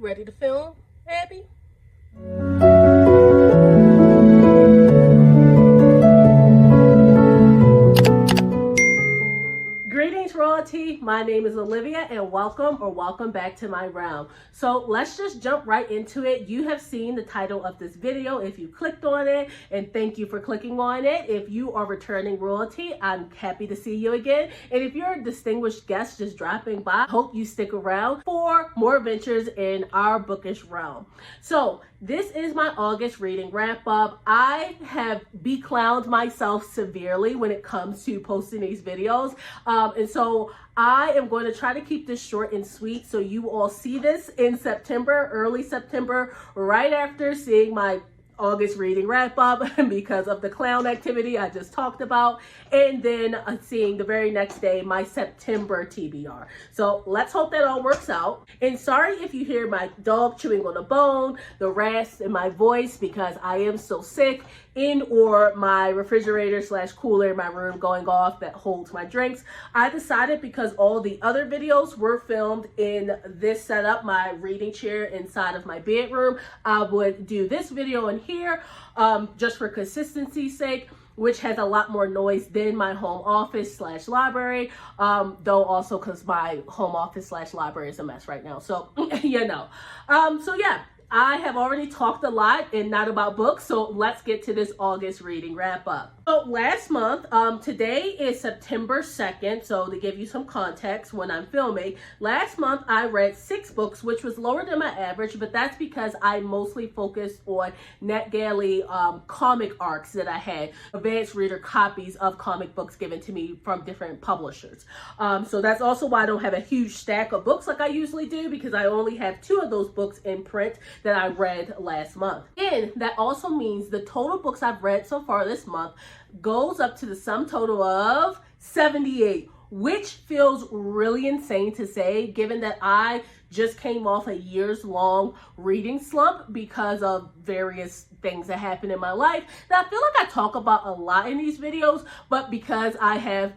Ready to film, Abby? Greetings, royalty. My name is Olivia and welcome back to my realm. So let's just jump right into it. You have seen the title of this video if you clicked on it, and thank you for clicking on it. If you are returning royalty, I'm happy to see you again. And if you're a distinguished guest just dropping by, hope you stick around for more adventures in our bookish realm. So this is my August reading wrap up. I have beclowned myself severely when it comes to posting these videos. And so I am going to try to keep this short and sweet so you all see this in September, early September, right after seeing my August reading wrap up because of the clown activity I just talked about, and then seeing the very next day my September TBR. So let's hope that all works out. And sorry if you hear my dog chewing on a bone, the rasp in my voice because I am so sick, or my refrigerator / cooler in my room going off that holds my drinks. I decided because all the other videos were filmed in this setup, my reading chair inside of my bedroom, I would do this video in here just for consistency's sake, which has a lot more noise than my home office / library, though also because my home office / library is a mess right now. So, you know, so yeah. I have already talked a lot and not about books, so let's get to this August reading wrap up. So last month, today is September 2nd, so to give you some context when I'm filming, last month I read 6 books, which was lower than my average, but that's because I mostly focused on NetGalley comic arcs that I had, advanced reader copies of comic books given to me from different publishers. So that's also why I don't have a huge stack of books like I usually do, because I only have 2 of those books in print that I read last month. And that also means the total books I've read so far this month goes up to the sum total of 78, which feels really insane to say given that I just came off a years-long reading slump because of various things that happened in my life that I feel like I talk about a lot in these videos, but because I have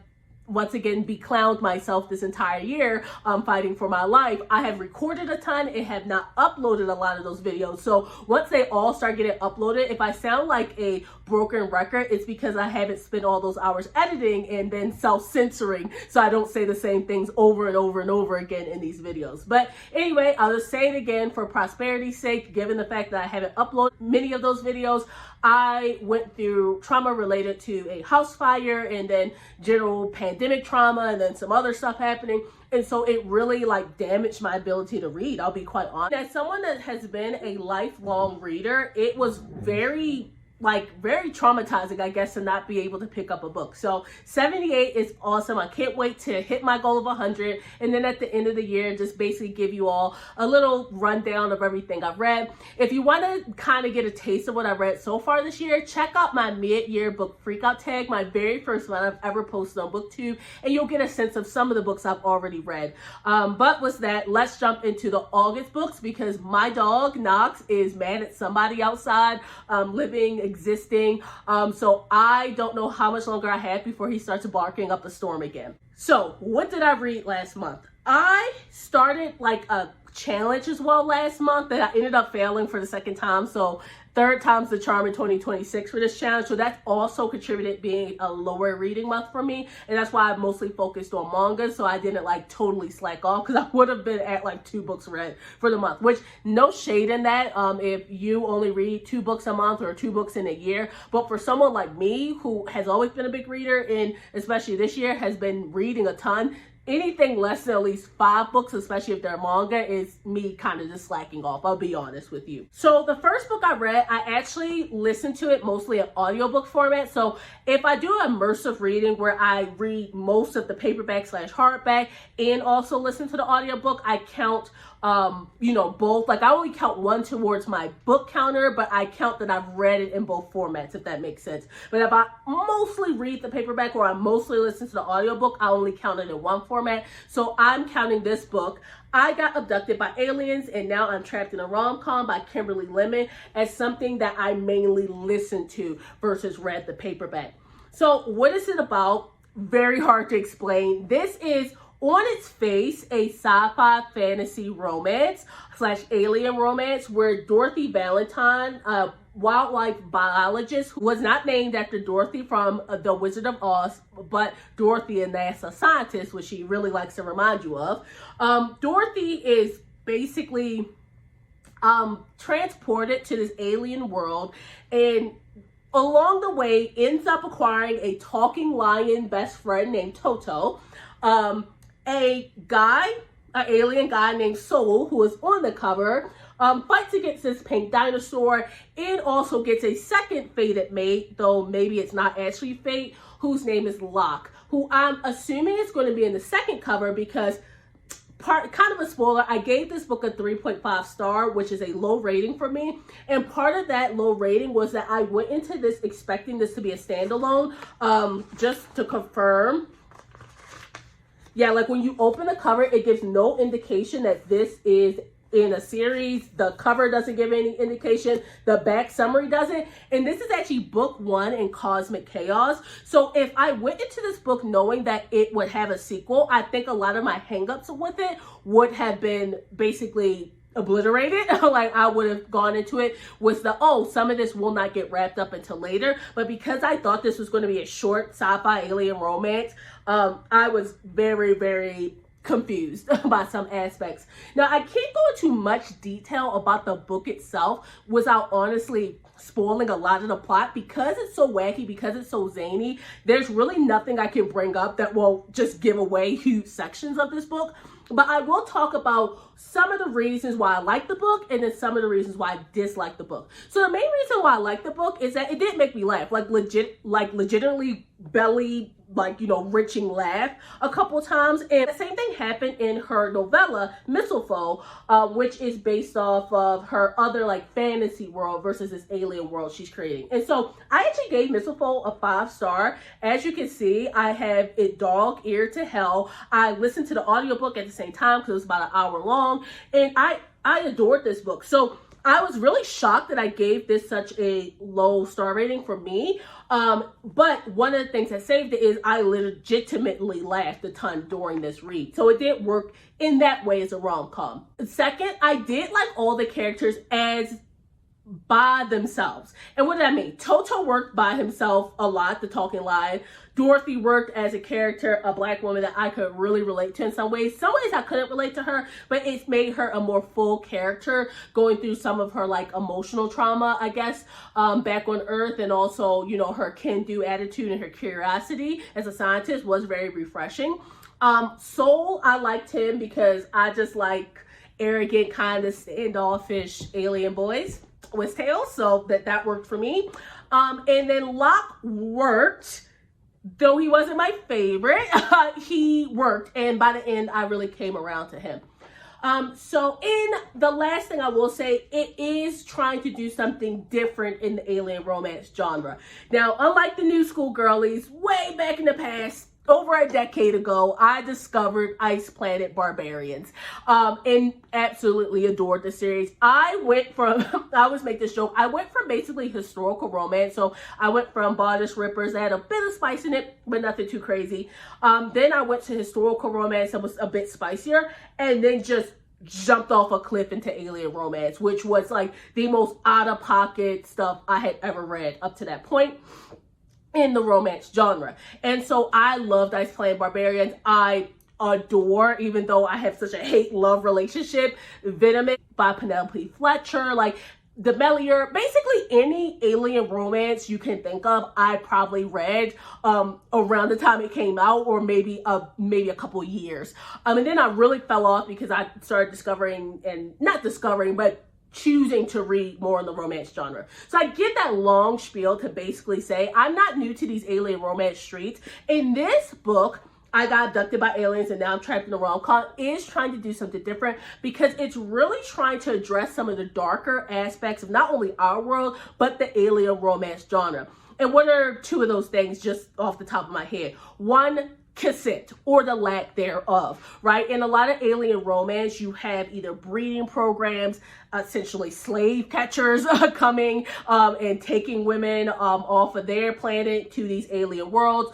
once again beclowned myself this entire year fighting for my life, I have recorded a ton and have not uploaded a lot of those videos. So once they all start getting uploaded, if I sound like a broken record, it's because I haven't spent all those hours editing and then self-censoring so I don't say the same things over and over and over again in these videos. But anyway, I'll just say it again for prosperity's sake, given the fact that I haven't uploaded many of those videos. I went through trauma related to a house fire and then general pandemic trauma and then some other stuff happening. And so it really like damaged my ability to read. I'll be quite honest. As someone that has been a lifelong reader, it was very traumatizing, I guess, to not be able to pick up a book. So 78 is awesome. I can't wait to hit my goal of 100. And then at the end of the year, just basically give you all a little rundown of everything I've read. If you want to kind of get a taste of what I've read so far this year, check out my mid-year book freakout tag, my very first one I've ever posted on BookTube, and you'll get a sense of some of the books I've already read. But with that, let's jump into the August books because my dog, Knox, is mad at somebody outside, existing. So I don't know how much longer I have before he starts barking up a storm again. So what did I read last month? I started like a challenge as well last month that I ended up failing for the second time. So third time's the charm in 2026 for this challenge. So that's also contributed being a lower reading month for me. And that's why I mostly focused on manga. So I didn't like totally slack off because I would have been at like 2 books read for the month, which no shade in that. If you only read 2 books a month or 2 books in a year, but for someone like me who has always been a big reader and especially this year has been reading a ton, anything less than at least 5 books, especially if they're manga, is me kind of just slacking off. I'll be honest with you. So the first book I read, I actually listened to it mostly in audiobook format. So if I do immersive reading where I read most of the paperback / hardback and also listen to the audiobook, I count both. Like I only count one towards my book counter, but I count that I've read it in both formats, if that makes sense. But if I mostly read the paperback or I mostly listen to the audiobook, I only count it in one format. So I'm counting this book, I Got Abducted by Aliens and Now I'm Trapped in a Rom-Com by Kimberly Lemming, as something that I mainly listened to versus read the paperback. So what is it about? Very hard to explain. This is on its face a sci-fi fantasy romance / alien romance where Dorothy Valentine, wildlife biologist who was not named after Dorothy from The Wizard of Oz, but Dorothy, a NASA scientist, which she really likes to remind you of. Dorothy is basically transported to this alien world, and along the way ends up acquiring a talking lion best friend named Toto, an alien guy named Soul, who is on the cover, fights against this pink dinosaur, and also gets a second fated mate, though maybe it's not actually fate, whose name is Locke, who I'm assuming is going to be in the second cover because, kind of a spoiler, I gave this book a 3.5 star, which is a low rating for me. And part of that low rating was that I went into this expecting this to be a standalone, just to confirm. Yeah, like when you open the cover, it gives no indication that this is in a series. The cover doesn't give any indication. The back summary doesn't. And this is actually book 1 in Cosmic Chaos. So if I went into this book knowing that it would have a sequel, I think a lot of my hangups with it would have been basically obliterated. Like I would have gone into it with some of this will not get wrapped up until later. But because I thought this was going to be a short sci-fi alien romance, I was very, very confused by some aspects. Now, I can't go into much detail about the book itself without honestly spoiling a lot of the plot. Because it's so wacky, because it's so zany, there's really nothing I can bring up that will just give away huge sections of this book. But I will talk about some of the reasons why I like the book and then some of the reasons why I dislike the book. So the main reason why I like the book is that it did make me laugh, legitimately belly, wrenching laugh a couple times. And the same thing happened in her novella, Mistletoe, which is based off of her other fantasy world versus this alien world she's creating. And so I actually gave Mistletoe a 5 star. As you can see, I have it dog ear to hell. I listened to the audiobook at the same time because it was about an hour long, and I adored this book. So I was really shocked that I gave this such a low star rating for me. But one of the things that saved it is I legitimately laughed a ton during this read. So it did work in that way as a rom-com. Second, I did like all the characters as by themselves. And what did I mean? Toto worked by himself a lot, the talking lion. Dorothy worked as a character, a black woman that I could really relate to in some ways. Some ways I couldn't relate to her, but it's made her a more full character, going through some of her emotional trauma, I guess, back on Earth. And also, her can-do attitude and her curiosity as a scientist was very refreshing. Soul, I liked him because I just like arrogant, kind of standoffish alien boys with tails, so that worked for me. And then Locke worked, though he wasn't my favorite. He worked, and by the end I really came around to him. So in the last thing I will say, it is trying to do something different in the alien romance genre. Now, unlike the new school girlies way back in the past, over a decade ago, I discovered Ice Planet Barbarians, and absolutely adored the series. I always make this joke, I went from basically historical romance. So I went from Bodice Rippers that had a bit of spice in it, but nothing too crazy. Then I went to historical romance that was a bit spicier, and then just jumped off a cliff into alien romance, which was the most out-of-pocket stuff I had ever read up to that point in the romance genre. And so I loved Ice Planet Barbarians. I adore, even though I have such a hate-love relationship, Venom by Penelope Fletcher, the Melior, basically any alien romance you can think of, I probably read around the time it came out, or maybe a couple years. And then I really fell off because I started discovering, and not discovering, but choosing to read more in the romance genre. So I get that long spiel to basically say I'm not new to these alien romance streets. In this book, I got abducted by aliens and now I'm trapped in a rom-com is trying to do something different, because it's really trying to address some of the darker aspects of not only our world, but the alien romance genre. And what are two of those things just off the top of my head? One, consent or the lack thereof, right? In a lot of alien romance, you have either breeding programs, essentially slave catchers coming and taking women off of their planet to these alien worlds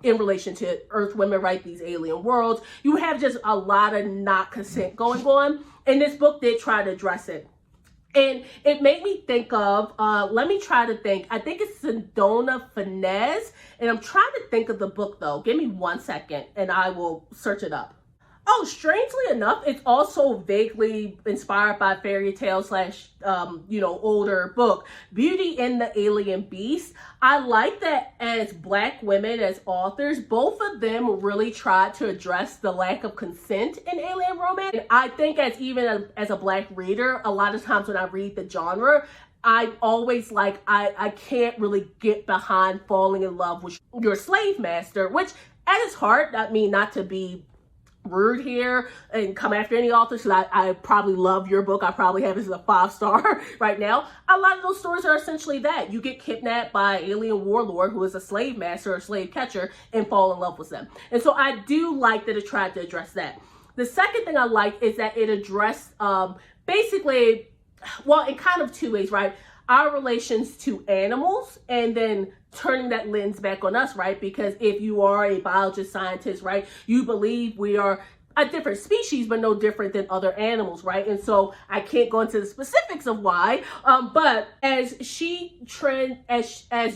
in relation to Earth women, right? These alien worlds. You have just a lot of not consent going on. And this book did try to address it. And it made me think of, let me try to think. I think it's Sedona Finesse. And I'm trying to think of the book though. Give me 1 second and I will search it up. Oh, strangely enough, it's also vaguely inspired by fairy tale slash, older book, Beauty and the Alien Beast. I like that as Black women, as authors, both of them really tried to address the lack of consent in alien romance. And I think as a Black reader, a lot of times when I read the genre, I always I can't really get behind falling in love with your slave master, which at its heart, I mean, not to be rude here and come after any authors, because I probably love your book. I probably have it as a 5-star right now. A lot of those stories are essentially that. You get kidnapped by an alien warlord who is a slave master or slave catcher and fall in love with them. And so I do like that it tried to address that. The second thing I like is that it addressed basically, well, in kind of two ways, right? Our relations to animals and then turning that lens back on us, right? Because if you are a biologist, scientist, right, you believe we are a different species, but no different than other animals, right? And so I can't go into the specifics of why, but as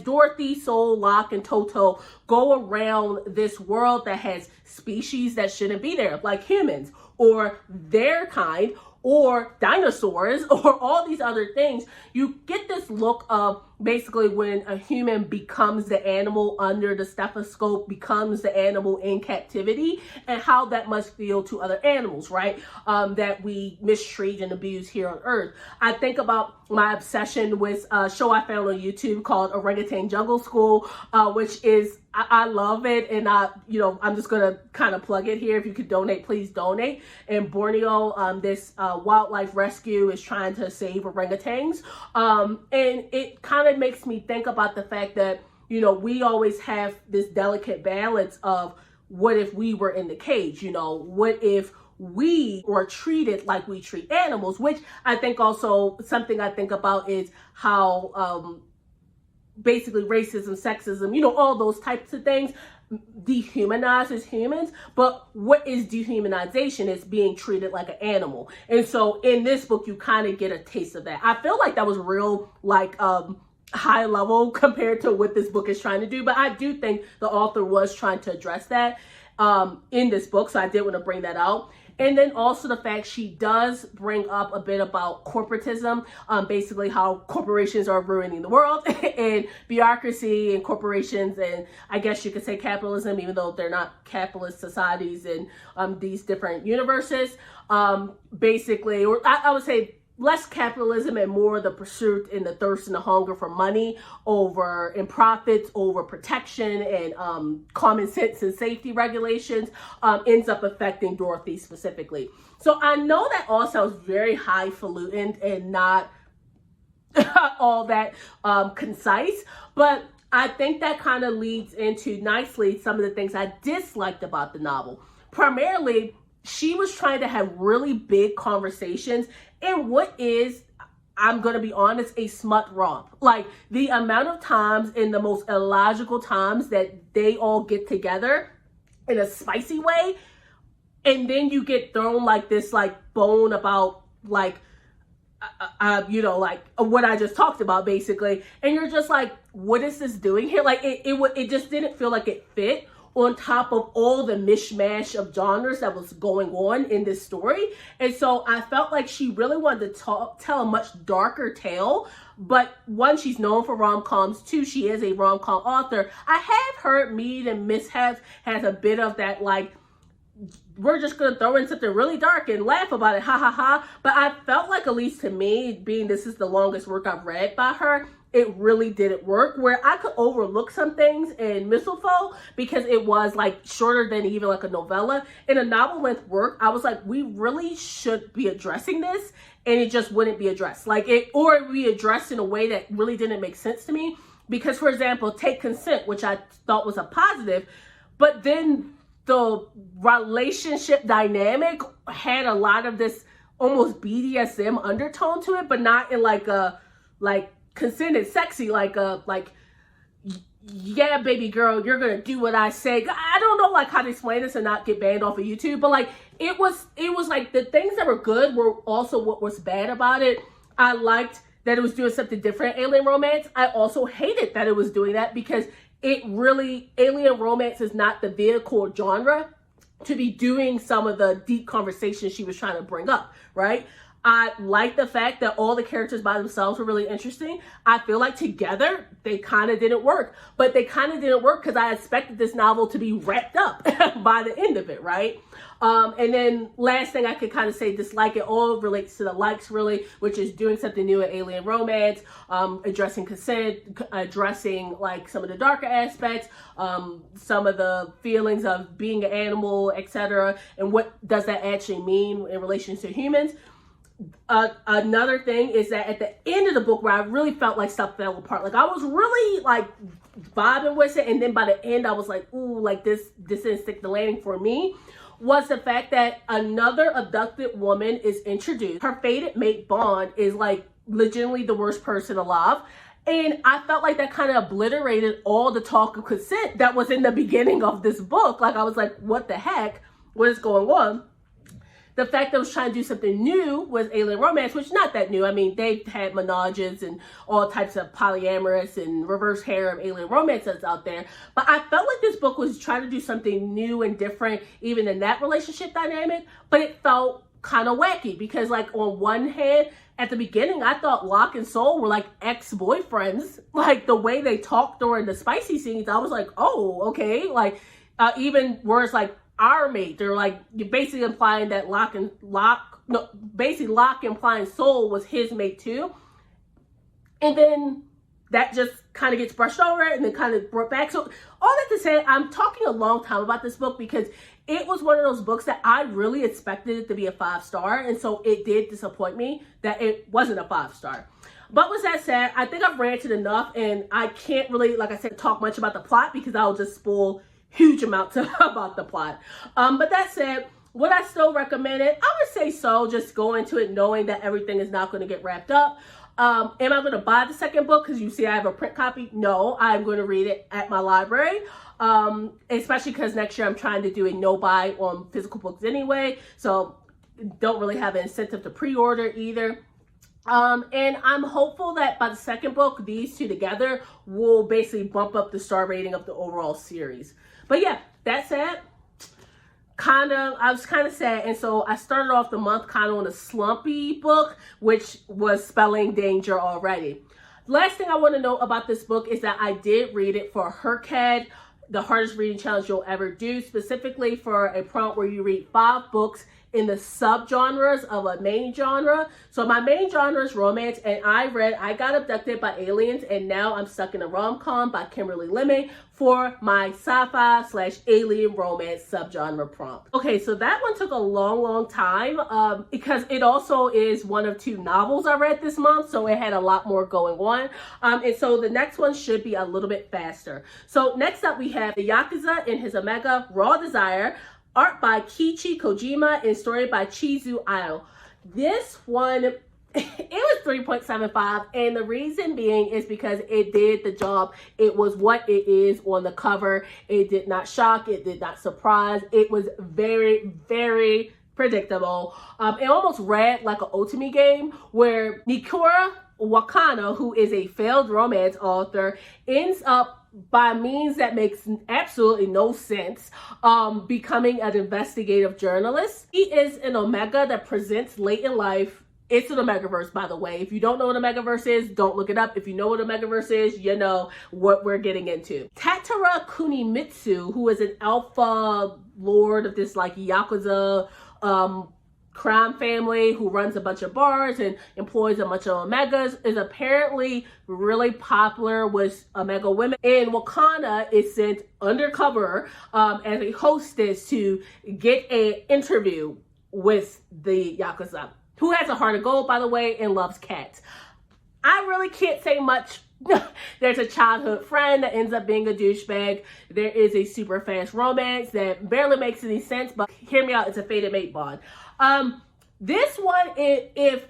Dorothy, Soul, Locke, and Toto go around this world that has species that shouldn't be there, like humans or their kind, or dinosaurs, or all these other things, you get this look of basically when a human becomes the animal under the stethoscope, becomes the animal in captivity, and how that must feel to other animals, right? That we mistreat and abuse here on Earth. I think about my obsession with a show I found on YouTube called Orangutan Jungle School, which is, I love it, and I'm just gonna kind of plug it here. If you could donate, please donate. In Borneo, this wildlife rescue is trying to save orangutans, and it kind of makes me think about the fact that we always have this delicate balance of what if we were in the cage, what if we were treated like we treat animals, which I think also something I think about is how basically racism, sexism, all those types of things dehumanizes humans. But what is dehumanization? It's being treated like an animal. And so in this book, you kind of get a taste of that. I feel like that was real, high level compared to what this book is trying to do. But I do think the author was trying to address that in this book. So I did want to bring that out. And then also the fact she does bring up a bit about corporatism, basically how corporations are ruining the world and bureaucracy and corporations, and I guess you could say capitalism, even though they're not capitalist societies in these different universes. Basically, or I would say less capitalism and more the pursuit and the thirst and the hunger for money and profits over protection and common sense and safety regulations ends up affecting Dorothy specifically. So I know that all sounds very highfalutin and not all that concise, but I think that kind of leads into nicely some of the things I disliked about the novel. Primarily, she was trying to have really big conversations in what is, I'm going to be honest, a smut romp. Like the amount of times in the most illogical times that they all get together in a spicy way. And then you get thrown this bone about what I just talked about basically. And you're just like, what is this doing here? It just didn't feel like it fit on top of all the mishmash of genres that was going on in this story. And so I felt like she really wanted to tell a much darker tale. But one, she's known for rom-coms. Two, she is a rom-com author. I have heard Mead and Mishaps has a bit of that, we're just going to throw in something really dark and laugh about it, ha ha ha. But I felt like, at least to me, being this is the longest work I've read by her, it really didn't work, where I could overlook some things in Mistletoe because it was shorter than even a novella. In a novel length work, I was like, we really should be addressing this, and it just wouldn't be addressed. Or it would be addressed in a way that really didn't make sense to me. Because, for example, take consent, which I thought was a positive. but then the relationship dynamic had a lot of this almost BDSM undertone to it, but not in like a consented sexy, like yeah, baby girl, you're gonna do what I say. I don't know like how to explain this and not get banned off of YouTube, but like it was like the things that were good were also what was bad about it. I liked that it was doing something different, alien romance. I also hated that it was doing that because alien romance is not the vehicle genre to be doing some of the deep conversations she was trying to bring up, right? I like the fact that all the characters by themselves were really interesting. I feel like together, they kind of didn't work. But they kind of didn't work because I expected this novel to be wrapped up by the end of it, right? And then last thing I could kind of say, dislike, it all relates to the likes really, which is doing something new in alien romance, addressing consent, addressing like some of the darker aspects, some of the feelings of being an animal, etc. And what does that actually mean in relation to humans? Another thing is that at the end of the book where I really felt like stuff fell apart, like I was really like vibing with it, and then by the end I was like, ooh, like this didn't stick the landing for me, was the fact that another abducted woman is introduced. Her fated mate Bond is like legitimately the worst person alive, and I felt like that kind of obliterated all the talk of consent that was in the beginning of this book. Like I was like, what the heck, what is going on? The fact that I was trying to do something new was alien romance, which is not that new. I mean, they've had menages and all types of polyamorous and reverse harem alien romances out there. But I felt like this book was trying to do something new and different, even in that relationship dynamic. But it felt kind of wacky because, like, on one hand, at the beginning, I thought Locke and Soul were like ex-boyfriends. Like, the way they talked during the spicy scenes, I was like, oh, okay. Like, even words like our mate, they're like basically implying that Locke implying Soul was his mate too. And then that just kind of gets brushed over and then kind of brought back. So all that to say, I'm talking a long time about this book because it was one of those books that I really expected it to be a 5-star. And so it did disappoint me that it wasn't a 5-star. But with that said, I think I've ranted enough and I can't really, like I said, talk much about the plot because I'll just spoil huge amounts about the plot. But that said, would I still recommend it? I would say so. Just go into it knowing that everything is not going to get wrapped up. Am I going to buy the second book? Because you see I have a print copy. No, I'm going to read it at my library. Especially because next year I'm trying to do a no buy on physical books anyway. So don't really have an incentive to pre-order either. And I'm hopeful that by the second book, these two together will basically bump up the star rating of the overall series. But yeah, that said, I was kind of sad. And so I started off the month kind of on a slumpy book, which was Spelling Danger already. Last thing I want to know about this book is that I did read it for HERCAD, the hardest reading challenge you'll ever do, specifically for a prompt where you read 5 books in the subgenres of a main genre. So my main genre is romance, and I Got Abducted by Aliens, and now I'm stuck in a rom-com by Kimberly Lemming for my sci-fi/alien romance subgenre prompt. Okay, so that one took a long time because it also is one of 2 novels I read this month, so it had a lot more going on. And so the next one should be a little bit faster. So next up we have the Yakuza in his Omega Raw Desire, art by Kiichi Kojima and story by Chizu. This one, it was 3.75, and the reason being is because it did the job. It was what it is on the cover. It did not shock. It did not surprise. It was very, very predictable. It almost read like an Otome game where Nikura Wakano, who is a failed romance author, ends up, by means that makes absolutely no sense, becoming an investigative journalist. He is an Omega that presents late in life. It's an Omegaverse, by the way. If you don't know what Omegaverse is, don't look it up. If you know what Omegaverse is, you know what we're getting into. Tatara Kunimitsu, who is an alpha lord of this like Yakuza crime family who runs a bunch of bars and employs a bunch of Omegas, is apparently really popular with Omega women. And Wakana is sent undercover as a hostess to get an interview with the Yakuza, who has a heart of gold, by the way, and loves cats. I really can't say much there's a childhood friend that ends up being a douchebag. There is a super fast romance that barely makes any sense, but hear me out, it's a fated mate bond. This one, if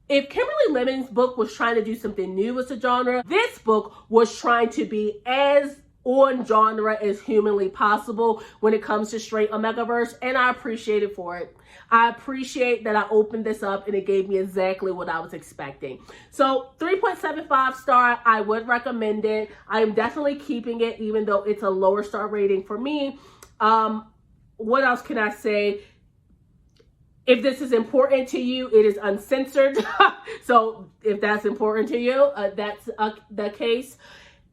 Kimberly Lemming's book was trying to do something new with the genre, this book was trying to be as on genre as humanly possible when it comes to straight Omegaverse, and I appreciate it for it. I appreciate that I opened this up and it gave me exactly what I was expecting. So 3.75 star, I would recommend it. I am definitely keeping it even though it's a lower star rating for me. What else can I say? If this is important to you, it is uncensored. So if that's important to you, that's the case.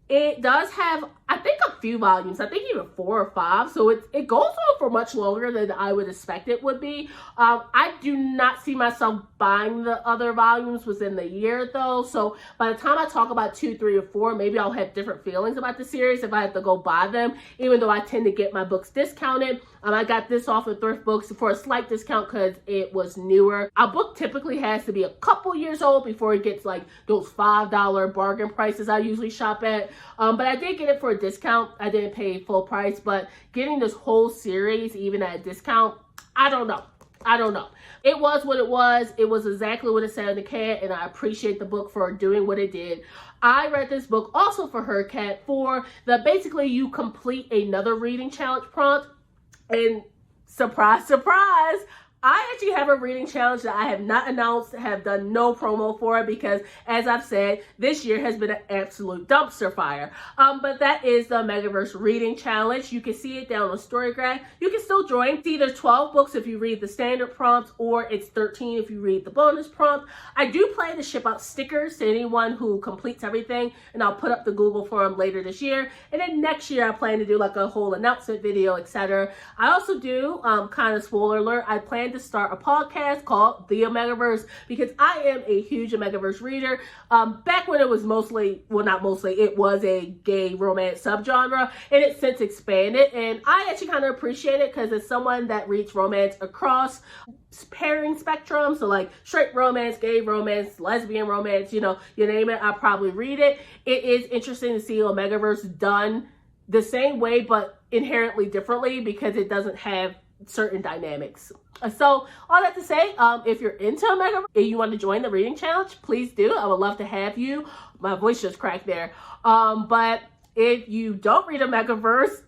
It does have, I think, a few volumes. I think even 4 or 5. So it goes on for much longer than I would expect it would be. I do not see myself buying the other volumes within the year, though. So by the time I talk about 2, 3, or 4, maybe I'll have different feelings about the series if I have to go buy them, even though I tend to get my books discounted. I got this off of Thrift Books for a slight discount because it was newer. A book typically has to be a couple years old before it gets like those $5 bargain prices I usually shop at. But I did get it for a discount. I didn't pay full price, but getting this whole series even at a discount, I don't know. It was what it was. It was exactly what it said in the can, and I appreciate the book for doing what it did. I read this book also for her, Kat, for the basically you complete another reading challenge prompt. And surprise, surprise, I actually have a reading challenge that I have not announced, have done no promo for it because, as I've said, this year has been an absolute dumpster fire. But that is the Omegaverse reading challenge. You can see it down on Storygraph. You can still join. It's either 12 books if you read the standard prompts, or it's 13 if you read the bonus prompt. I do plan to ship out stickers to anyone who completes everything, and I'll put up the Google form later this year. And then next year, I plan to do like a whole announcement video, etc. I also do, kind of spoiler alert, I plan to start a podcast called The Omegaverse because I am a huge Omegaverse reader. Back when it was mostly, well, not mostly, it was a gay romance subgenre, and it's since expanded, and I actually kind of appreciate it because as someone that reads romance across pairing spectrum, so like straight romance, gay romance, lesbian romance, you know, you name it, I probably read it. It is interesting to see Omegaverse done the same way but inherently differently because it doesn't have certain dynamics. So all that to say, if you're into Omegaverse and you want to join the reading challenge, please do. I would love to have you. My voice just cracked there. But if you don't read Omegaverse,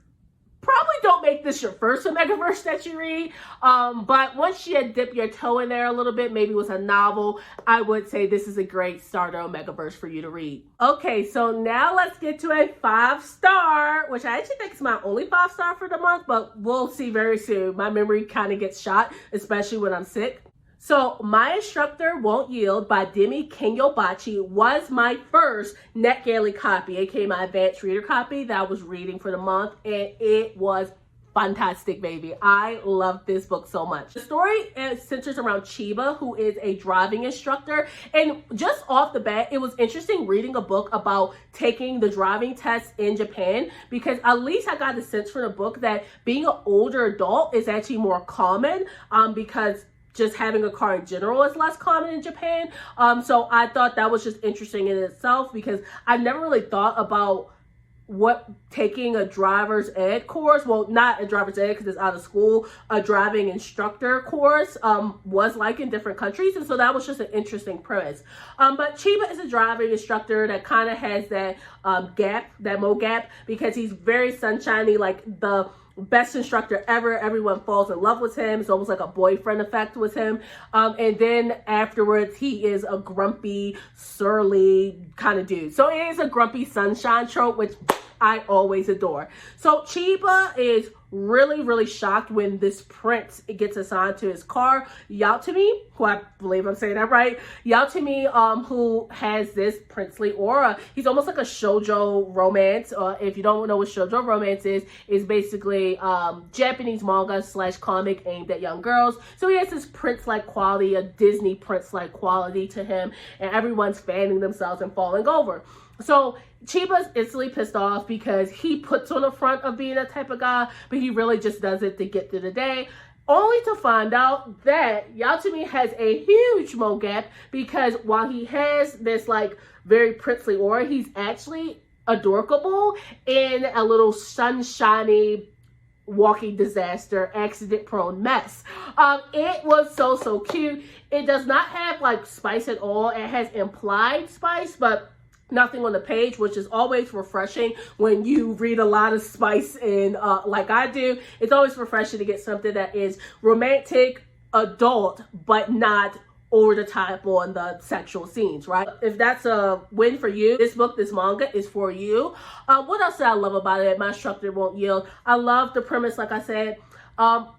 probably don't make this your first Omegaverse that you read. But once you dip your toe in there a little bit, maybe with a novel, I would say this is a great starter Omegaverse for you to read. Okay, so now let's get to a 5-star, which I actually think is my only 5-star for the month, but we'll see very soon. My memory kind of gets shot, especially when I'm sick. So, My Instructor Won't Yield by Deme Kingyobachi was my first NetGalley copy, aka my advanced reader copy that I was reading for the month, and it was fantastic, baby. I love this book so much. The story centers around Chiba, who is a driving instructor, and just off the bat, it was interesting reading a book about taking the driving test in Japan because at least I got the sense from the book that being an older adult is actually more common because just having a car in general is less common in Japan. So I thought that was just interesting in itself because I never really thought about what taking a driver's ed course, well, not a driver's ed because it's out of school, a driving instructor course was like in different countries. And so that was just an interesting premise. But Chiba is a driving instructor that kind of has that gap, that gap, because he's very sunshiny, like the best instructor ever. Everyone falls in love with him. It's almost like a boyfriend effect with him. And then afterwards, he is a grumpy, surly kind of dude. So it is a grumpy sunshine trope, which I always adore. So Chiba is really shocked when this prince gets assigned to his car, Yautami, who I believe I'm saying that right, Yautami, who has this princely aura. He's almost like a shoujo romance. If you don't know what shoujo romance is basically Japanese manga / comic aimed at young girls. So he has this prince-like quality, a Disney prince-like quality to him, and everyone's fanning themselves and falling over. So Chiba's instantly pissed off because he puts on the front of being that type of guy, but he really just does it to get through the day. only to find out that Yatsumi has a huge mogap, because while he has this like very princely aura, he's actually adorable in a little sunshiny walking disaster, accident prone mess. It was so cute. It does not have like spice at all. It has implied spice, but nothing on the page, which is always refreshing when you read a lot of spice in like I do. It's always refreshing to get something that is romantic, adult, but not over the top on the sexual scenes, right? If that's a win for you, this book, this manga is for you. What else did I love about it? My Instructor Won't Yield. I love the premise, like I said.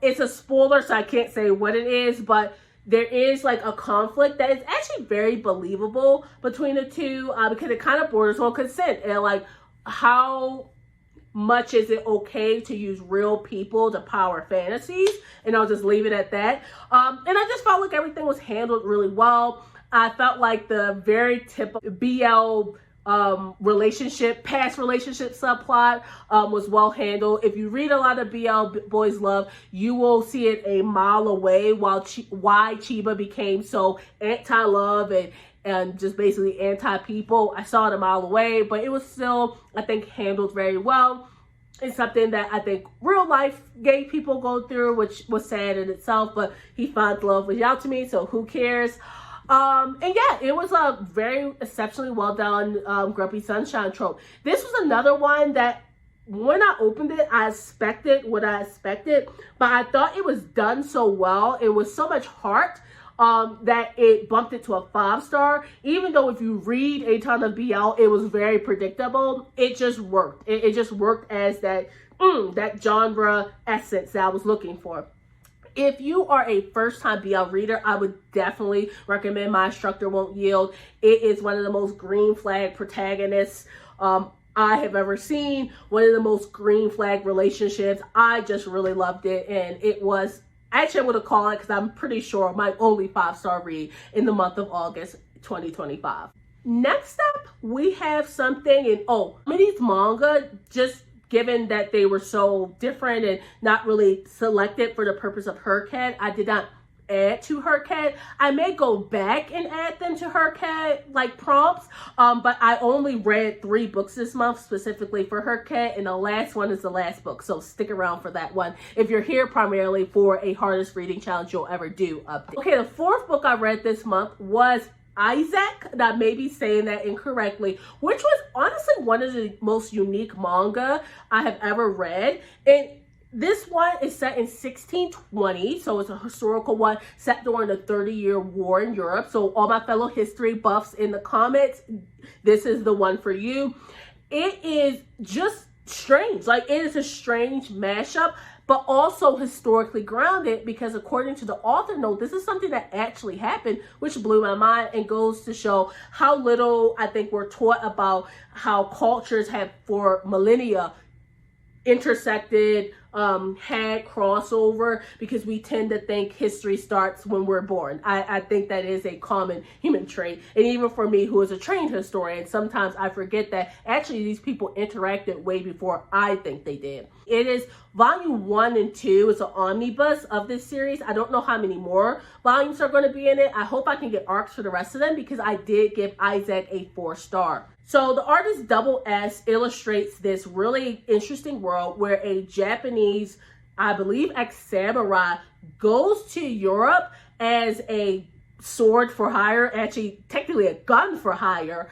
It's a spoiler, so I can't say what it is, but there is like a conflict that is actually very believable between the two, because it kind of borders on consent and like how much is it okay to use real people to power fantasies, and I'll just leave it at that. And I just felt like everything was handled really well. I felt like the very typical BL past relationship subplot was well handled. If you read a lot of BL Boys Love, you will see it a mile away why Chiba became so anti-love and just basically anti-people. I saw it a mile away, but it was still, I think, handled very well. It's something that I think real life gay people go through, which was sad in itself, but he finds love with Yatsumi, so who cares? And yeah, it was a very exceptionally well done Grumpy Sunshine trope. This was another one that when I opened it, I expected what I expected, but I thought it was done so well. It was so much heart that it bumped it to a 5-star. Even though if you read a ton of BL, it was very predictable. It just worked. It just worked as that genre essence that I was looking for. If you are a first-time BL reader, I would definitely recommend My Instructor Won't Yield. It is one of the most green flag protagonists I have ever seen. One of the most green flag relationships. I just really loved it, and it was, actually I would have called it, because I'm pretty sure, my only 5-star read in the month of August 2025. Next up, we have something in, these manga, just given that they were so different and not really selected for the purpose of HerCat, I did not add to HerCat. I may go back and add them to HerCat, like prompts, but I only read 3 books this month specifically for HerCat, and the last one is the last book, so stick around for that one if you're here primarily for a hardest reading challenge you'll ever do update. Okay, the 4th book I read this month was Issak, and I may be saying that incorrectly, which was honestly one of the most unique manga I have ever read. And this one is set in 1620, so it's a historical one set during the 30-year war in Europe. So all my fellow history buffs in the comments, this is the one for you. It is just strange. Like, it is a strange mashup, but also historically grounded, because according to the author note, this is something that actually happened, which blew my mind and goes to show how little I think we're taught about how cultures have for millennia intersected, had crossover, because we tend to think history starts when we're born. I think that is a common human trait. And even for me, who is a trained historian, sometimes I forget that actually these people interacted way before I think they did. It is volume 1 and 2. It's an omnibus of this series. I don't know how many more volumes are going to be in it. I hope I can get arcs for the rest of them, because I did give Issak a 4-star. So the artist Double S illustrates this really interesting world where a Japanese, I believe, ex-samurai goes to Europe as a sword for hire, actually technically a gun for hire,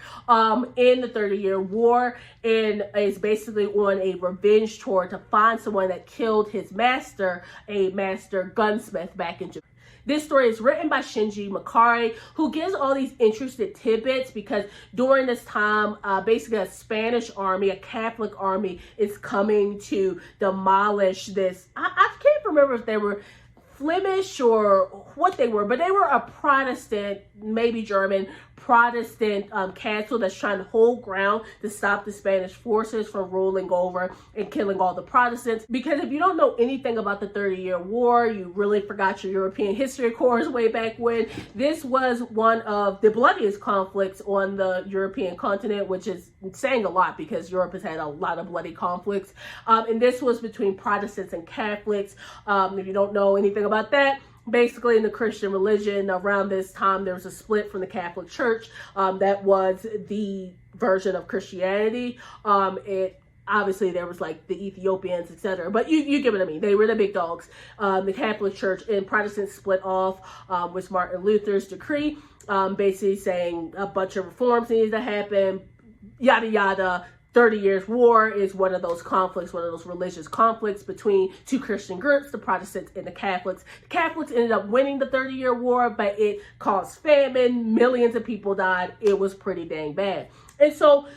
in the 30-year war, and is basically on a revenge tour to find someone that killed his master, a master gunsmith back in Japan. This story is written by Shinji Makari, who gives all these interesting tidbits, because during this time, basically a Spanish army, a Catholic army, is coming to demolish this. I can't remember if they were Flemish or what they were, but they were a Protestant, maybe German, Protestant castle that's trying to hold ground to stop the Spanish forces from rolling over and killing all the Protestants. Because if you don't know anything about the 30-Year War, you really forgot your European history course way back when. This was one of the bloodiest conflicts on the European continent, which is saying a lot because Europe has had a lot of bloody conflicts. And this was between Protestants and Catholics. If you don't know anything about that, basically in the Christian religion around this time, there was a split from the Catholic Church. That was the version of Christianity. Obviously there was like the Ethiopians, etc. But you get what I mean. They were the big dogs. The Catholic Church and Protestants split off with Martin Luther's decree, basically saying a bunch of reforms needed to happen, yada yada. 30 Years War is one of those conflicts, one of those religious conflicts between two Christian groups, the Protestants and the Catholics. The Catholics ended up winning the 30-Year War, but it caused famine. Millions of people died. It was pretty dang bad. And so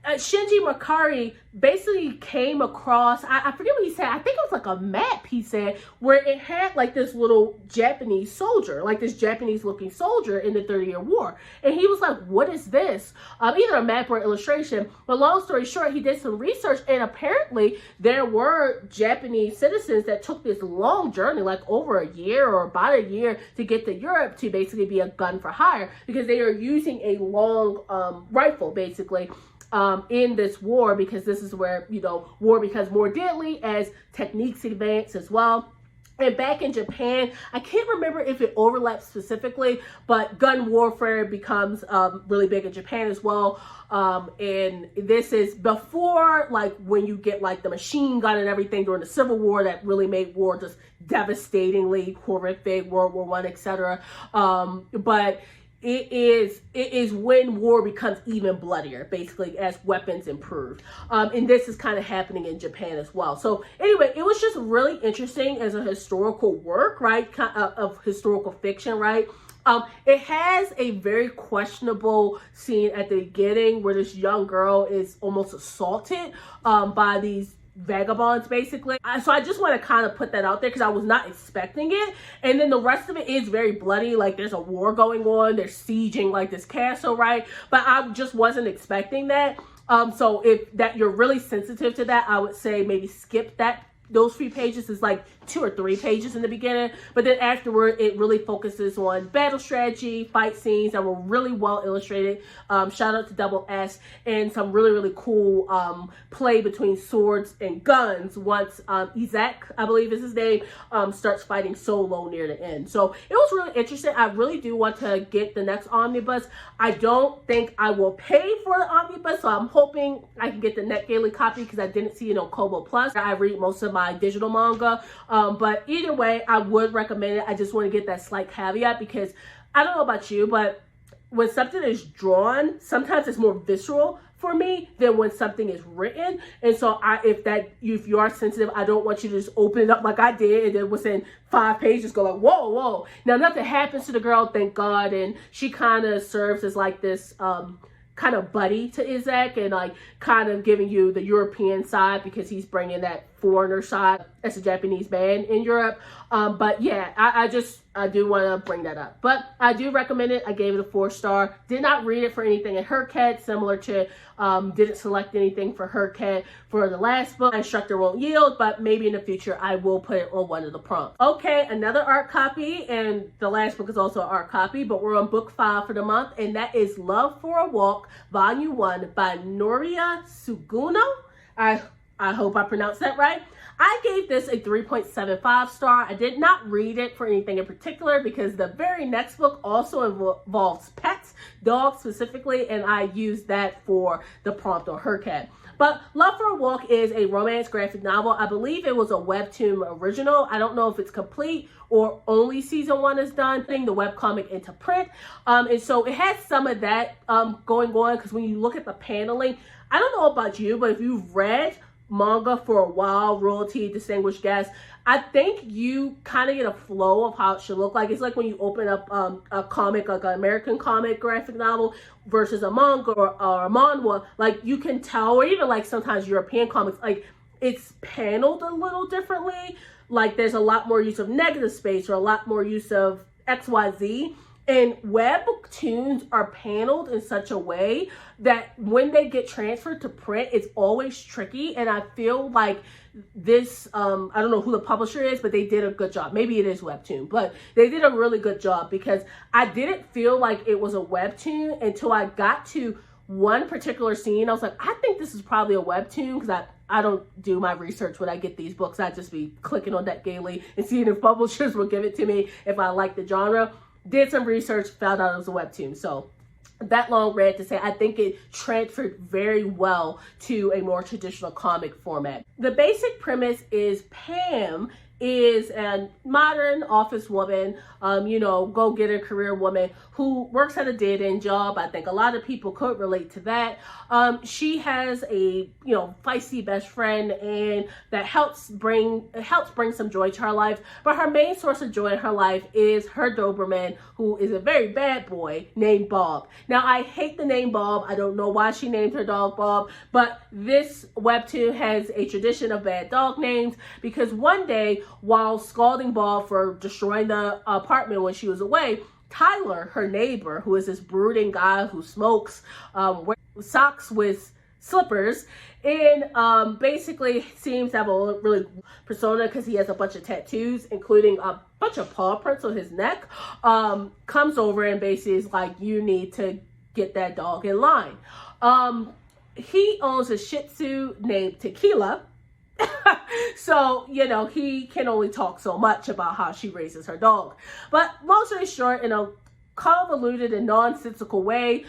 Shinji Makari basically came across, I forget what he said, I think it was like a map he said, where it had like this little Japanese soldier, like this Japanese looking soldier in the 30-Year War. And he was like, what is this? Either a map or illustration. But long story short, he did some research, and apparently there were Japanese citizens that took this long journey, like over a year or about a year, to get to Europe to basically be a gun for hire, because they are using a long rifle basically in this war, because this is where, you know, war becomes more deadly as techniques advance as well. And back in Japan, I can't remember if it overlaps specifically, but gun warfare becomes really big in Japan as well. And this is before, like, when you get like the machine gun and everything during the Civil War that really made war just devastatingly horrific, World War I, etc. But it is when war becomes even bloodier, basically, as weapons improve. And this is kind of happening in Japan as well. So anyway, it was just really interesting as a historical work, right? Of historical fiction, right? It has a very questionable scene at the beginning where this young girl is almost assaulted by these vagabonds, basically. So I just want to kind of put that out there because I was not expecting it. And then the rest of it is very bloody. Like, there's a war going on. They're sieging like this castle, right? But I just wasn't expecting that. So if that you're really sensitive to that, I would say maybe skip those few pages. Is like 2 or 3 pages in the beginning, but then afterward it really focuses on battle strategy, fight scenes that were really well illustrated. Shout out to Double S, and some really cool play between swords and guns once Issak, I believe is his name, starts fighting solo near the end. So it was really interesting. I really do want to get the next omnibus. I don't think I will pay for the omnibus, so I'm hoping I can get the Net Daily copy because I didn't see it on Kobo Plus. I read most of my digital manga, but either way, I would recommend it. I just want to get that slight caveat because I don't know about you, but when something is drawn, sometimes it's more visceral for me than when something is written. And so if you are sensitive, I don't want you to just open it up like I did and then within 5 pages go like, whoa. Now nothing happens to the girl, thank God, and she kind of serves as like this kind of buddy to Issak, and like kind of giving you the European side because he's bringing that foreigner side as a Japanese man in Europe. But yeah, I do want to bring that up. But I do recommend it. I gave it a 4-star. Did not read it for anything in Hercat, similar to didn't select anything for Hercat for the last book. Instructor won't yield, but maybe in the future I will put it on one of the prompts. Okay, another art copy, and the last book is also an art copy, but we're on book 5 for the month, and that is Love for a Walk, Volume 1 by Nuria Sanguino. I hope I pronounced that right. I gave this a 3.75 star. I did not read it for anything in particular because the very next book also involves pets, dogs specifically, and I used that for the prompt on Hercat. But Love for a Walk is a romance graphic novel. I believe it was a Webtoon original. I don't know if it's complete or only season 1 is done, putting the webcomic into print. And so it has some of that going on, because when you look at the paneling, I don't know about you, but if you've read manga for a while, royalty, distinguished guest, I think you kind of get a flow of how it should look like. It's like when you open up a comic, like an American comic graphic novel versus a manga or a manhwa, like you can tell, or even like sometimes European comics, like it's paneled a little differently. Like there's a lot more use of negative space or a lot more use of XYZ. And Webtoons are paneled in such a way that when they get transferred to print, it's always tricky. And I feel like this, I don't know who the publisher is, but they did a good job. Maybe it is Webtoon, but they did a really good job, because I didn't feel like it was a Webtoon until I got to one particular scene. I was like, I think this is probably a Webtoon, because I don't do my research when I get these books. I just be clicking on that gaily and seeing if publishers will give it to me if I like the genre. Did some research, found out it was a Webtoon. So that long rant to say, I think it transferred very well to a more traditional comic format. The basic premise is Pam is a modern office woman, go-getter career woman who works at a dead-end job. I think a lot of people could relate to that. She has a, feisty best friend, and that helps bring some joy to her life. But her main source of joy in her life is her Doberman, who is a very bad boy named Bob. Now, I hate the name Bob. I don't know why she named her dog Bob, but this Webtoon has a tradition of bad dog names, because one day, while scalding Bob for destroying the apartment when she was away, Tyler, her neighbor, who is this brooding guy who smokes, wears socks with slippers, and basically seems to have a really persona because he has a bunch of tattoos, including a bunch of paw prints on his neck, comes over and basically is like, you need to get that dog in line. He owns a Shih Tzu named Tequila. So, he can only talk so much about how she raises her dog. But long story short, in a convoluted and nonsensical way,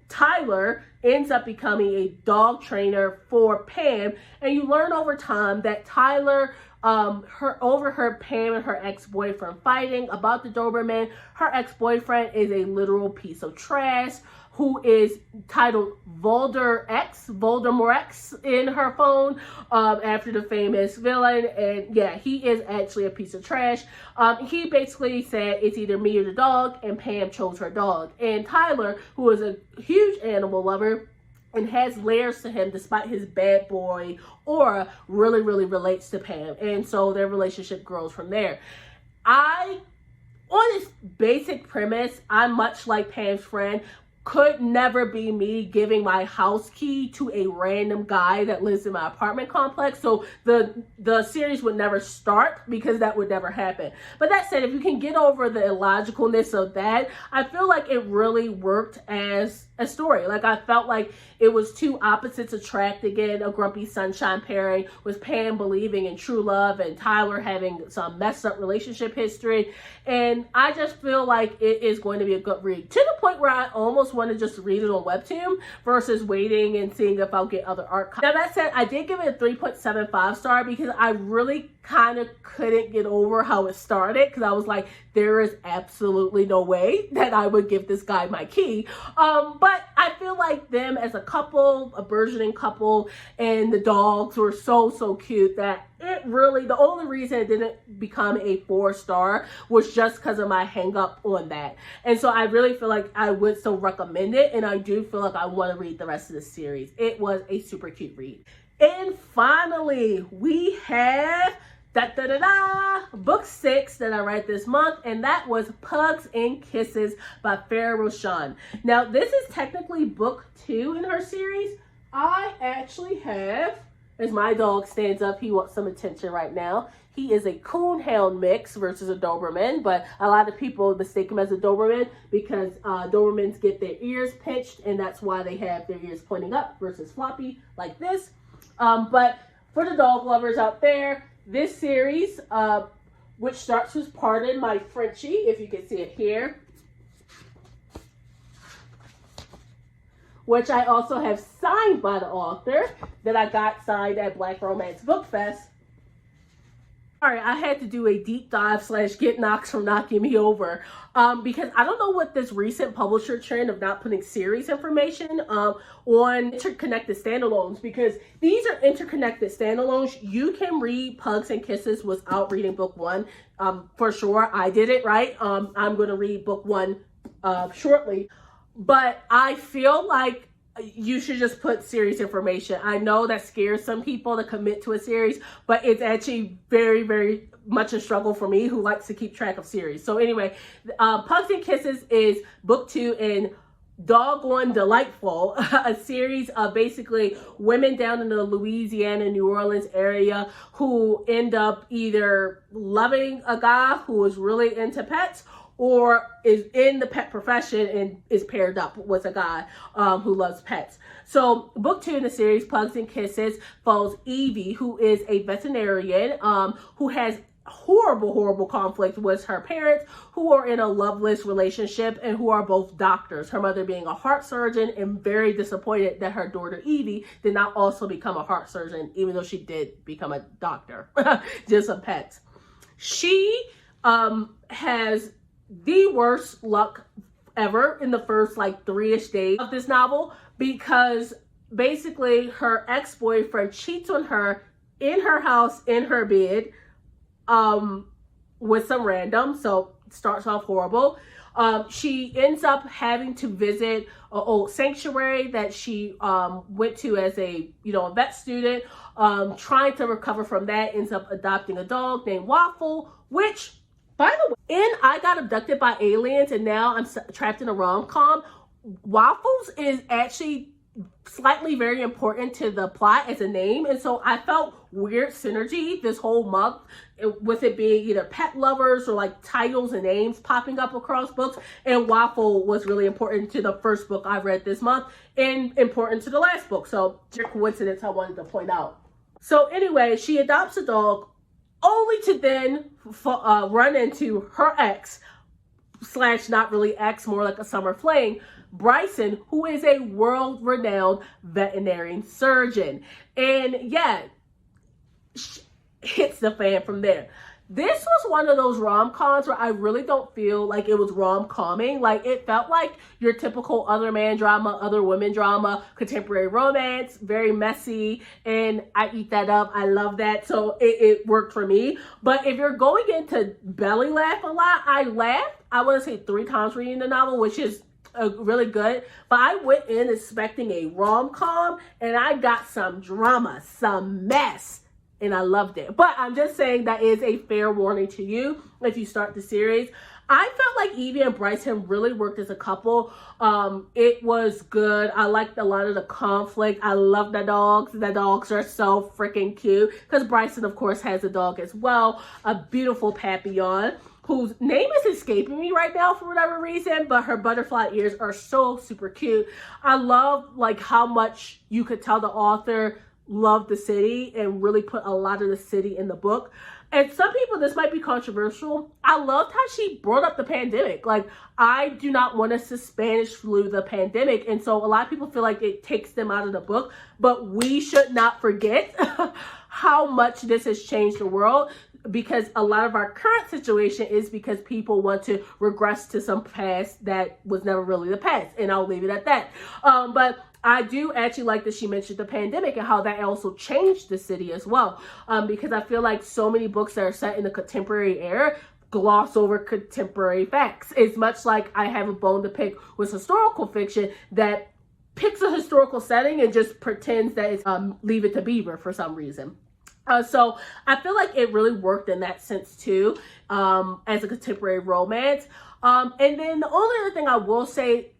Tyler ends up becoming a dog trainer for Pam. And you learn over time that Tyler overheard Pam and her ex-boyfriend fighting about the Doberman. Her ex-boyfriend is a literal piece of trash who is titled Voldemort X in her phone, after the famous villain. And yeah, he is actually a piece of trash. He basically said it's either me or the dog, and Pam chose her dog. And Tyler, who is a huge animal lover and has layers to him despite his bad boy aura, really, really relates to Pam. And so their relationship grows from there. On this basic premise, I'm much like Pam's friend. Could never be me giving my house key to a random guy that lives in my apartment complex. So the series would never start, because that would never happen. But that said, if you can get over the illogicalness of that, I feel like it really worked as a story. Like, I felt like it was two opposites attract again, a grumpy sunshine pairing with Pam believing in true love and Tyler having some messed up relationship history. And I just feel like it is going to be a good read, to the point where I almost want to just read it on Webtoon versus waiting and seeing if I'll get other art. Now, that said, I did give it a 3.75 star because I really kind of couldn't get over how it started, because I was like, there is absolutely no way that I would give this guy my key. But I feel like them as a couple, a burgeoning couple, and the dogs were so cute that it really, the only reason it didn't become a 4-star was just because of my hang up on that. And so I really feel like I would still recommend it, and I do feel like I want to read the rest of the series. It was a super cute read. And finally, we have book 6 that I read this month, and that was Pugs and Kisses by Farrah Rochon. Now, this is technically book 2 in her series. I actually have, as my dog stands up, he wants some attention right now. He is a coonhound mix versus a Doberman, but a lot of people mistake him as a Doberman because Dobermans get their ears pinched, and that's why they have their ears pointing up versus floppy like this. But for the dog lovers out there, this series, which starts with Pardon My Frenchie, if you can see it here, which I also have signed by the author, that I got signed at Black Romance Book Fest. All right, I had to do a deep dive / get Knox from knocking me over, because I don't know what this recent publisher trend of not putting series information on interconnected standalones, because these are interconnected standalones. You can read Pugs and Kisses without reading book 1. For sure, I did it, right? I'm going to read book 1 shortly, but I feel like you should just put series information. I know that scares some people to commit to a series, but it's actually very, very much a struggle for me who likes to keep track of series. So anyway, Pugs and Kisses is book 2 and doggone delightful, a series of basically women down in the Louisiana, New Orleans area who end up either loving a guy who is really into pets or is in the pet profession and is paired up with a guy who loves pets. So book 2 in the series, Pugs and Kisses, follows Evie, who is a veterinarian who has horrible conflict with her parents, who are in a loveless relationship and who are both doctors, her mother being a heart surgeon, and very disappointed that her daughter Evie did not also become a heart surgeon, even though she did become a doctor, just of pets. She has the worst luck ever in the first like 3-ish days of this novel, because basically her ex-boyfriend cheats on her in her house, in her bed, with some random. So it starts off horrible. She ends up having to visit an old sanctuary that she went to as a a vet student, trying to recover from that, ends up adopting a dog named Waffle, which, by the way, I Got Abducted by Aliens and Now I'm Trapped in a Rom-Com, Waffles is actually slightly very important to the plot as a name, and so I felt weird synergy this whole month with it being either pet lovers or like titles and names popping up across books, and Waffle was really important to the first book I read this month and important to the last book, so it's a coincidence I wanted to point out. So anyway, she adopts a dog only to then run into her ex / not really ex, more like a summer fling, Bryson, who is a world-renowned veterinarian surgeon. And yeah, hits the fan from there. This was one of those rom-coms where I really don't feel like it was rom-comming. Like, it felt like your typical other man drama, other women drama, contemporary romance, very messy, and I eat that up. I love that. So it worked for me. But if you're going into belly laugh a lot, I laughed, I want to say 3 times reading the novel, which is really good. But I went in expecting a rom-com and I got some drama, some mess. And I loved it. But I'm just saying that is a fair warning to you if you start the series. I felt like Evie and Bryson really worked as a couple. It was good. I liked a lot of the conflict. I love the dogs. The dogs are so freaking cute. Because Bryson, of course, has a dog as well. A beautiful Papillon, whose name is escaping me right now for whatever reason, but her butterfly ears are so super cute. I love like how much you could tell the author loved the city and really put a lot of the city in the book. And some people, this might be controversial, I loved how she brought up the pandemic. Like, I do not want us to Spanish flu the pandemic, and so a lot of people feel like it takes them out of the book, but we should not forget how much this has changed the world, because a lot of our current situation is because people want to regress to some past that was never really the past, and I'll leave it at that. But I do actually like that she mentioned the pandemic and how that also changed the city as well, because I feel like so many books that are set in the contemporary era gloss over contemporary facts. It's much like I have a bone to pick with historical fiction that picks a historical setting and just pretends that it's Leave It to Beaver for some reason. So I feel like it really worked in that sense too, as a contemporary romance. And then the only other thing I will say,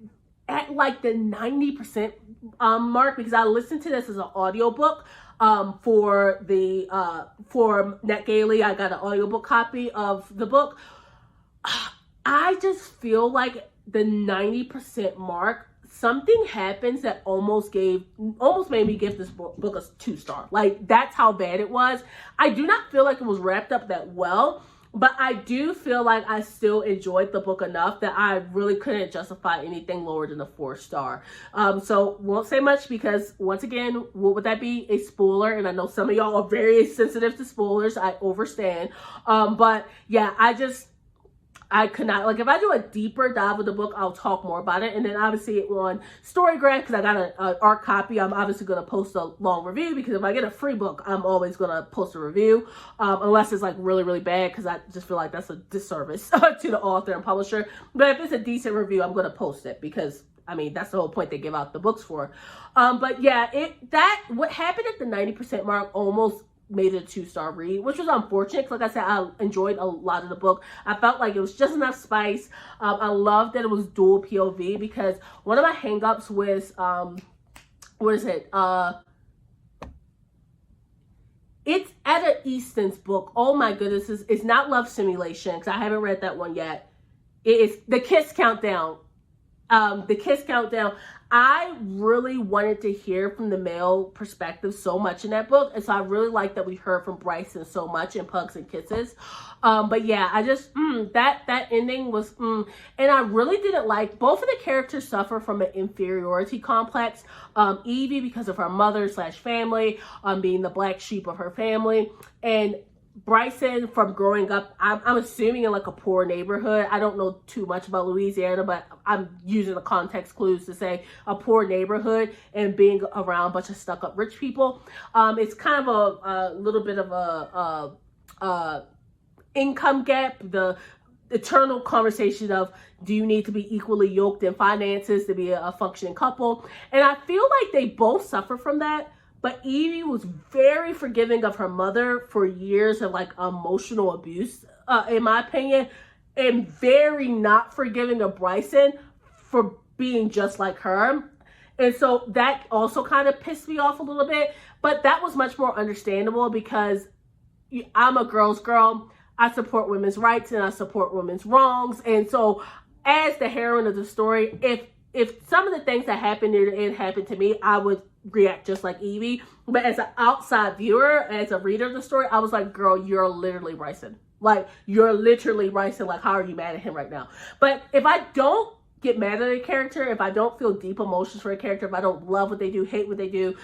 at like the 90% mark, because I listened to this as an audiobook for NetGaily. I got an audiobook copy of the book. I just feel like the 90% mark, something happens that almost made me give this book a 2-star. Like, that's how bad it was. I do not feel like it was wrapped up that well, but I do feel like I still enjoyed the book enough that I really couldn't justify anything lower than a 4-star. So won't say much because, once again, what would that be? A spoiler. And I know some of y'all are very sensitive to spoilers. I understand. But yeah, I could not, like, if I do a deeper dive of the book, I'll talk more about it. And then obviously on Storygraph, because I got an art copy, I'm obviously going to post a long review, because if I get a free book, I'm always going to post a review, unless it's like really, really bad, because I just feel like that's a disservice to the author and publisher. But if it's a decent review, I'm going to post it, because I mean, that's the whole point they give out the books for. But yeah, what happened at the 90% mark almost made it a 2-star read, which was unfortunate because, like I said, I enjoyed a lot of the book. I felt like it was just enough spice. I loved that it was dual POV, because one of my hangups was what is it? It's Etta Easton's book. Oh my goodness, it's not Love Simulation, because I haven't read that one yet. It is The Kiss Countdown. The Kiss Countdown. I really wanted to hear from the male perspective so much in that book, and so I really like that we heard from Bryson so much in Pugs and Kisses. But yeah, I just that ending was and I really didn't like, both of the characters suffer from an inferiority complex. Evie, because of her mother / family, being the black sheep of her family, and Bryson from growing up, I'm assuming in like a poor neighborhood. I don't know too much about Louisiana, but I'm using the context clues to say a poor neighborhood and being around a bunch of stuck up rich people. It's kind of a little bit of a income gap, the eternal conversation of, do you need to be equally yoked in finances to be a functioning couple? And I feel like they both suffer from that. But Evie was very forgiving of her mother for years of like emotional abuse, in my opinion, and very not forgiving of Bryson for being just like her. And so that also kind of pissed me off a little bit. But that was much more understandable, because I'm a girl's girl. I support women's rights and I support women's wrongs. And so as the heroine of the story, if some of the things that happened near the end happened to me, I would react just like Evie. But as an outside viewer, as a reader of the story, I was like, girl, you're literally Bryson. Like, you're literally Bryson. Like, how are you mad at him right now? But if I don't get mad at a character, if I don't feel deep emotions for a character, if I don't love what they do, hate what they do,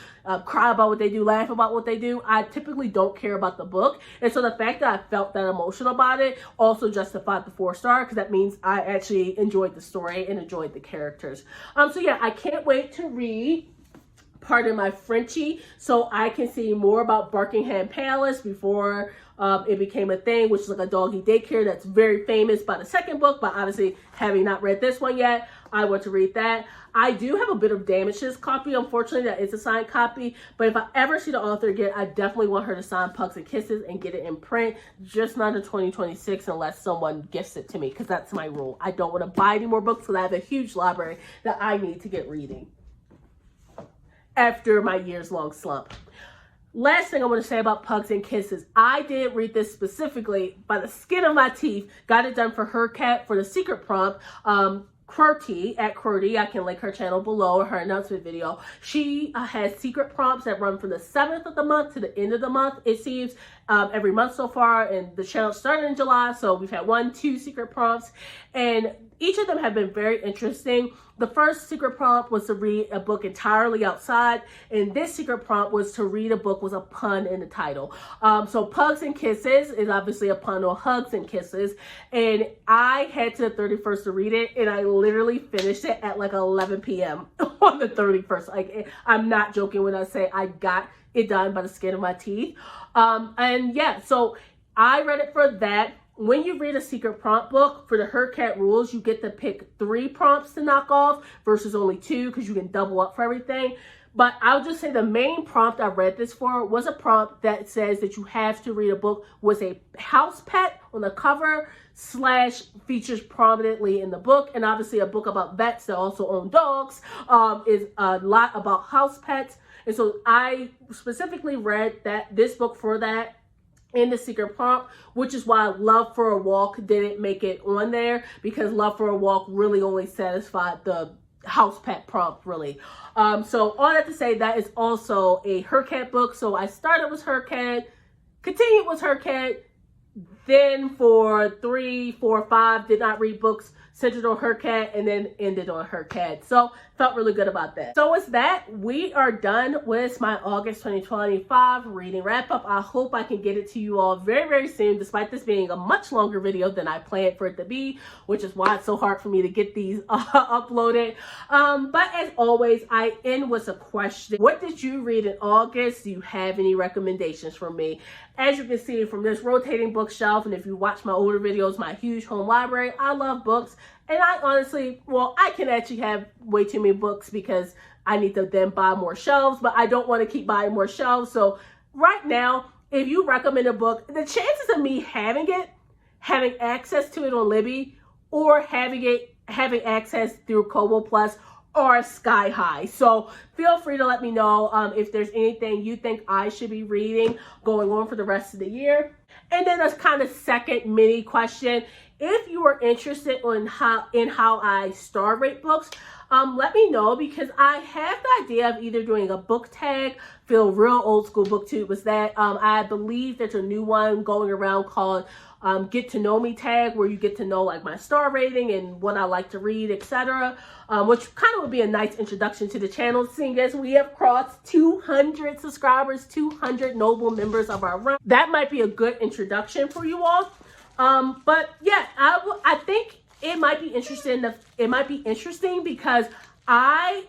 cry about what they do, laugh about what they do, I typically don't care about the book. And so the fact that I felt that emotional about it also justified the 4-star, because that means I actually enjoyed the story and enjoyed the characters. So yeah, I can't wait to read, pardon my Frenchie, so I can see more about Buckingham Palace before it became a thing, which is like a doggy daycare that's very famous by the second book. But obviously, having not read this one yet, I want to read that. I do have a bit of Damage's copy. Unfortunately, that is a signed copy. But if I ever see the author again, I definitely want her to sign Pugs and Kisses and get it in print. Just not in 2026 unless someone gifts it to me, because that's my rule. I don't want to buy any more books, because I have a huge library that I need to get reading after my years-long slump. Last thing I want to say about Pugs and Kisses. I did read this specifically by the skin of my teeth. Got it done for her cat for the secret prompt. QWERTY, at QWERTY, I can link her channel below, her announcement video. She has secret prompts that run from the 7th of the month to the end of the month, it seems, every month so far. And the channel started in July, so we've had 2 secret prompts, and each of them have been very interesting. The first secret prompt was to read a book entirely outside, and this secret prompt was to read a book with a pun in the title. So Pugs and Kisses is obviously a pun on Hugs and Kisses, and I had to the 31st to read it, and I literally finished it at like 11 p.m. on the 31st. Like, I'm not joking when I say I got it done by the skin of my teeth. And yeah, so I read it for that. When you read a secret prompt book, for the Her Cat rules, you get to pick 3 prompts to knock off versus only 2, because you can double up for everything. But I'll just say the main prompt I read this for was a prompt that says that you have to read a book with a house pet on the cover / features prominently in the book. And obviously a book about vets that also own dogs is a lot about house pets. And so I specifically read this book for that in the secret prompt, which is why Love for a Walk didn't make it on there, because Love for a Walk really only satisfied the house pet prompt, really. So all that to say, that is also a Her Cat book. So I started with Her Cat, continued with Her Cat, then for 3, 4, 5 did not read books centered on Her Cat, and then ended on Her Cat. So felt really good about that. So with that, we are done with my August 2025 reading wrap up. I hope I can get it to you all very, very soon, despite this being a much longer video than I planned for it to be, which is why it's so hard for me to get these uploaded. But as always, I end with a question. What did you read in August? Do you have any recommendations for me? As you can see from this rotating bookshelf, and if you watch my older videos, my huge home library, I love books. And I honestly, well, I can actually have way too many books because I need to then buy more shelves, but I don't want to keep buying more shelves. So right now, if you recommend a book, the chances of me having it, having access to it on Libby, or having access through Kobo Plus are sky high. So feel free to let me know if there's anything you think I should be reading going on for the rest of the year. And then a kind of second mini question: if you are interested in how I star rate books, let me know, because I have the idea of either doing a book tag, feel real old school BookTube was that. I believe there's a new one going around called Get to Know Me tag, where you get to know like my star rating and what I like to read, etc. Which kind of would be a nice introduction to the channel, seeing as we have crossed 200 subscribers, 200 noble members of our run. That might be a good introduction for you all. But yeah, I think it might be interesting. It might be interesting because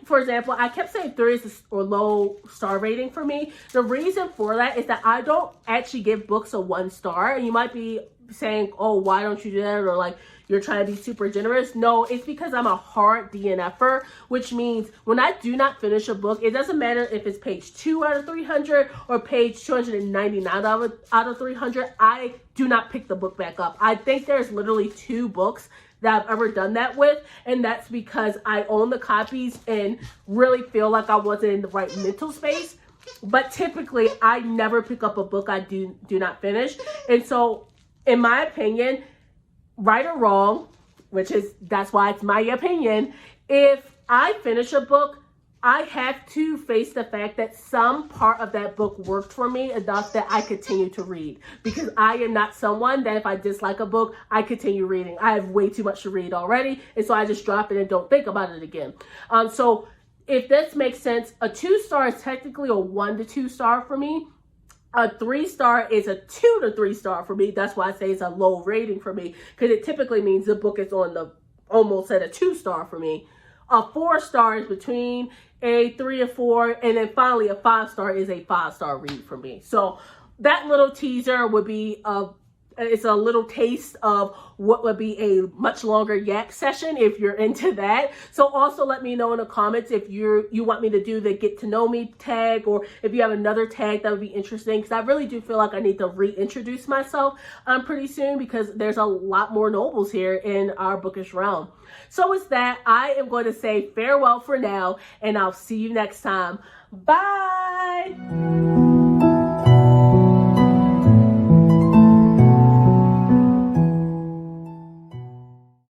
for example, I kept saying 3 is a low star rating for me. The reason for that is that I don't actually give books a 1 star. And you might be saying, oh, why don't you do that? Or like, you're trying to be super generous. No, it's because I'm a hard DNFer, which means when I do not finish a book, it doesn't matter if it's page 2 out of 300 or page 299 out of 300, I do not pick the book back up. I think there's literally 2 books that I've ever done that with, and that's because I own the copies and really feel like I wasn't in the right mental space. But typically, I never pick up a book I do not finish. And so, in my opinion, right or wrong, that's why it's my opinion, if I finish a book, I have to face the fact that some part of that book worked for me enough that I continue to read. Because I am not someone that if I dislike a book, I continue reading. I have way too much to read already, and so I just drop it and don't think about it again. So if this makes sense, a 2 star is technically a 1 to 2 star for me. A 3 star is a 2 to 3 star for me. That's why I say it's a low rating for me, because it typically means the book is on the almost at a 2 star for me. A 4 star is between a 3 and 4, and then finally a 5 star is a 5 star read for me. So that little teaser would be it's a little taste of what would be a much longer yak session if you're into that. So also let me know in the comments if you want me to do the Get to Know Me tag, or if you have another tag that would be interesting, because I really do feel like I need to reintroduce myself pretty soon, because there's a lot more nobles here in our bookish realm. So with that, I am going to say farewell for now, and I'll see you next time. Bye!